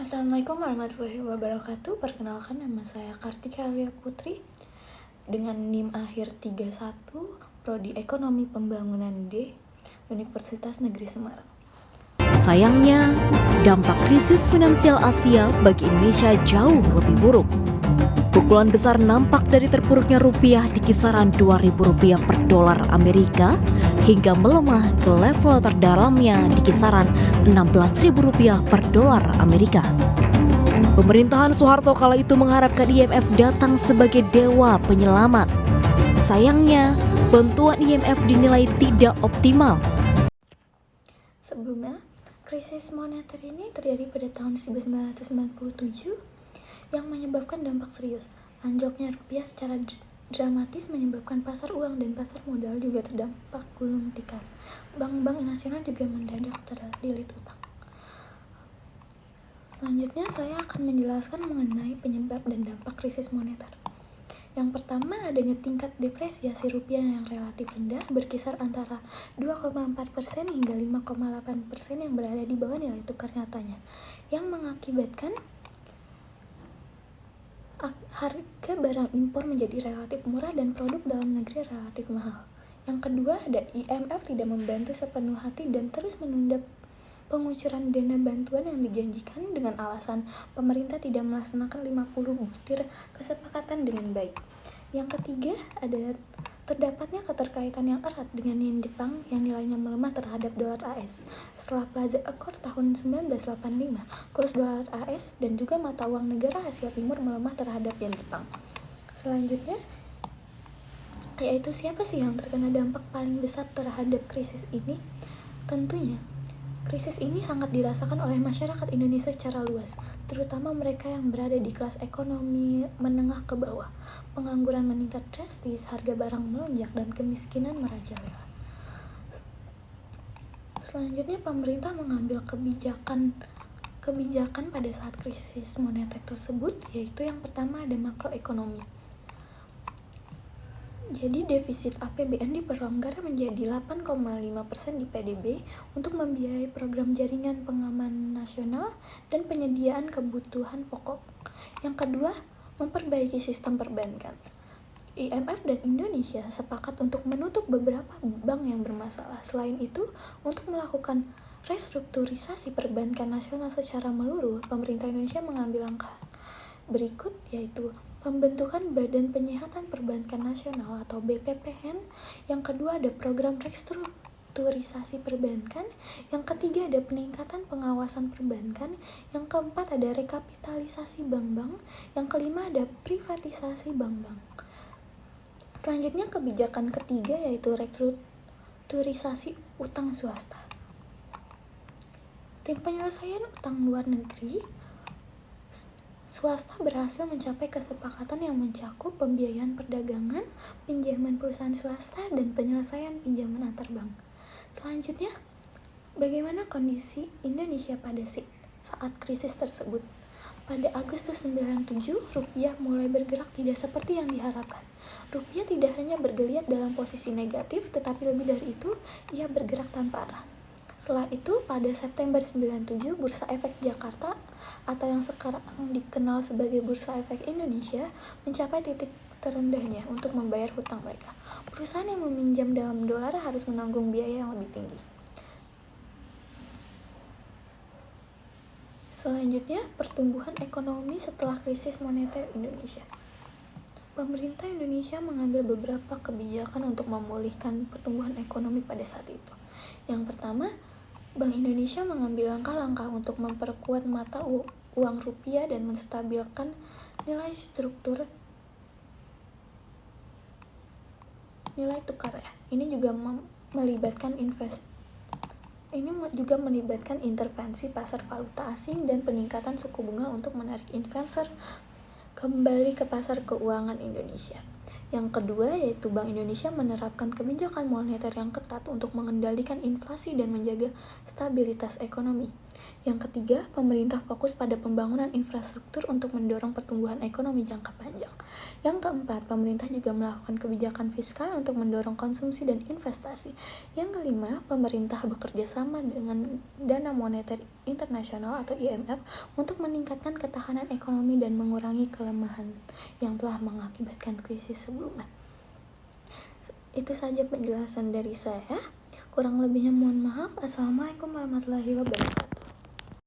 Assalamualaikum warahmatullahi wabarakatuh. Perkenalkan, nama saya Kartika Alia Putri dengan NIM akhir 31, Prodi Ekonomi Pembangunan D, Universitas Negeri Semarang. Sayangnya, dampak krisis finansial Asia bagi Indonesia jauh lebih buruk. Pukulan besar nampak dari terpuruknya rupiah di kisaran Rp2.000 per dolar Amerika hingga melemah ke level terdalamnya di kisaran Rp16.000 per dolar Amerika. Pemerintahan Soeharto kala itu mengharapkan IMF datang sebagai dewa penyelamat. Sayangnya, bantuan IMF dinilai tidak optimal. Sebelumnya, krisis moneter ini terjadi pada tahun 1997 yang menyebabkan dampak serius. Anjloknya rupiah secara dramatis menyebabkan pasar uang dan pasar modal juga terdampak gulung tikar. Bank-bank nasional juga mendadak terlilit utang. Selanjutnya saya akan menjelaskan mengenai penyebab dan dampak krisis moneter. Yang pertama, adanya tingkat depresiasi rupiah yang relatif rendah, berkisar antara 2,4% hingga 5,8% yang berada di bawah nilai tukar nyatanya, yang mengakibatkan harga barang impor menjadi relatif murah dan produk dalam negeri relatif mahal. Yang kedua, ada IMF tidak membantu sepenuh hati dan terus menunda pengucuran dana bantuan yang dijanjikan dengan alasan pemerintah tidak melaksanakan 50 butir kesepakatan dengan baik. Yang ketiga, ada terdapatnya keterkaitan yang erat dengan yen Jepang yang nilainya melemah terhadap dolar AS. Setelah Plaza Accord tahun 1985, kurs dolar AS dan juga mata uang negara Asia Timur melemah terhadap yen Jepang. Selanjutnya, yaitu siapa sih yang terkena dampak paling besar terhadap krisis ini? Tentunya, krisis ini sangat dirasakan oleh masyarakat Indonesia secara luas, terutama mereka yang berada di kelas ekonomi menengah ke bawah. Pengangguran meningkat drastis, harga barang melonjak, dan kemiskinan merajalela. Selanjutnya, pemerintah mengambil kebijakan pada saat krisis moneter tersebut, yaitu yang pertama ada makroekonomi. Jadi defisit APBN diperlonggar menjadi 8,5% di PDB untuk membiayai program jaringan pengaman nasional dan penyediaan kebutuhan pokok. Yang kedua, memperbaiki sistem perbankan. IMF dan Indonesia sepakat untuk menutup beberapa bank yang bermasalah. Selain itu, untuk melakukan restrukturisasi perbankan nasional secara menyeluruh, pemerintah Indonesia mengambil langkah berikut, yaitu pembentukan Badan Penyihatan Perbankan Nasional atau BPPN. Yang kedua, ada program restrukturisasi perbankan. Yang ketiga, ada peningkatan pengawasan perbankan. Yang keempat, ada rekapitalisasi bank-bank. Yang kelima, ada privatisasi bank-bank. Selanjutnya, kebijakan ketiga yaitu restrukturisasi utang swasta. Tim penyelesaian utang luar negeri swasta berhasil mencapai kesepakatan yang mencakup pembiayaan perdagangan, pinjaman perusahaan swasta, dan penyelesaian pinjaman antar bank. Selanjutnya, bagaimana kondisi Indonesia pada saat krisis tersebut? Pada Agustus 97, rupiah mulai bergerak tidak seperti yang diharapkan. Rupiah tidak hanya bergeliat dalam posisi negatif, tetapi lebih dari itu, ia bergerak tanpa arah. Setelah itu, pada September 97, Bursa Efek Jakarta atau yang sekarang dikenal sebagai Bursa Efek Indonesia mencapai titik terendahnya untuk membayar hutang mereka. Perusahaan yang meminjam dalam dolar harus menanggung biaya yang lebih tinggi. Selanjutnya, pertumbuhan ekonomi setelah krisis moneter Indonesia. Pemerintah Indonesia mengambil beberapa kebijakan untuk memulihkan pertumbuhan ekonomi pada saat itu. Yang pertama, Bank Indonesia mengambil langkah-langkah untuk memperkuat mata uang rupiah dan menstabilkan nilai tukar. Ini juga melibatkan intervensi pasar valuta asing dan peningkatan suku bunga untuk menarik investor kembali ke pasar keuangan Indonesia. Yang kedua, yaitu Bank Indonesia menerapkan kebijakan moneter yang ketat untuk mengendalikan inflasi dan menjaga stabilitas ekonomi. Yang ketiga, pemerintah fokus pada pembangunan infrastruktur untuk mendorong pertumbuhan ekonomi jangka panjang. Yang keempat, pemerintah juga melakukan kebijakan fiskal untuk mendorong konsumsi dan investasi. Yang kelima, pemerintah bekerja sama dengan Dana Moneter Internasional atau IMF untuk meningkatkan ketahanan ekonomi dan mengurangi kelemahan yang telah mengakibatkan krisis sebelumnya. Itu saja penjelasan dari saya. Kurang lebihnya mohon maaf. Assalamualaikum warahmatullahi wabarakatuh.